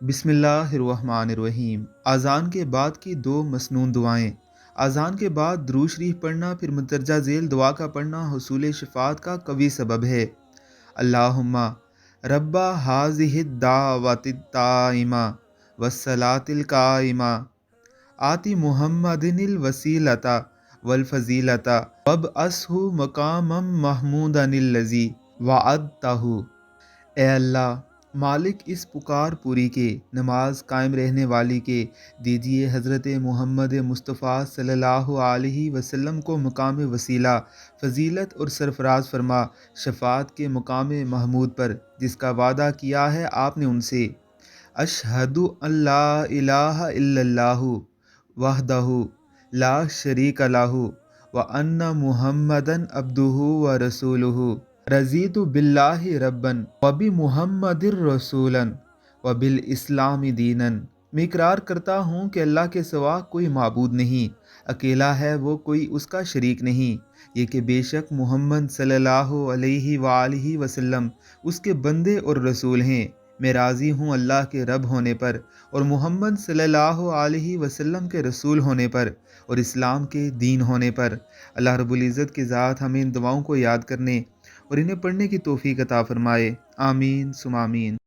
बिस्मिल्लाहिर्रहमानिर्रहीम। अज़ान के बाद की दो मसनून दुआएं। अज़ान के बाद दुरूद शरीफ पढ़ना फिर मुंदरजा झेल दुआ का पढ़ना हुसूल शफ़ाअत का कवी सबब है। अल्लाहुम्मा रब्बा हाज़िहिद दावतित ताइमा वस्सलातिल काइमा आति मुहम्मदिनिल वसीलता वल फजीलता वबअसहु मकामम महमूदनिल लज़ी वअदतहु। ए अल्लाह, मालिक इस पुकार पूरी के, नमाज कायम रहने वाली के, दीजिए हज़रत मोहम्मद मुस्तफ़ा सल्लल्लाहु अलैहि वसल्लम को मकाम वसीला, फ़जीलत और सरफराज फरमा शफ़ाअत के मकाम महमूद पर, जिसका वादा किया है आपने उनसे। अशहदु अल्ला इलाहा इल्लल्लाहु वहदहु ला शरीक लहु व अन्ना मुहम्मदन अब्दुहु व रसूलुहु रज़ीतु बिल्लाहि रब्बन व बि मुहम्मदिर रसूलन व बिल इस्लामी दीनन। मैं इकरार करता हूँ कि अल्लाह के सिवा कोई माबूद नहीं, अकेला है वो, कोई उसका शरीक नहीं। ये कि बेशक मुहम्मद सल्लल्लाहु अलैहि वसल्लम उसके बंदे और रसूल हैं। मैं राज़ी हूँ अल्लाह के रब होने पर और मुहम्मद सल्लल्लाहु अलैहि वसल्लम के रसूल होने पर और इस्लाम के दीन होने पर। अल्लाह रब्बुल इज़्ज़त की ज़ात हमें इन दुआओं को याद करने और इन्हें पढ़ने की तौफीक अता फ़रमाए। आमीन सुम आमीन।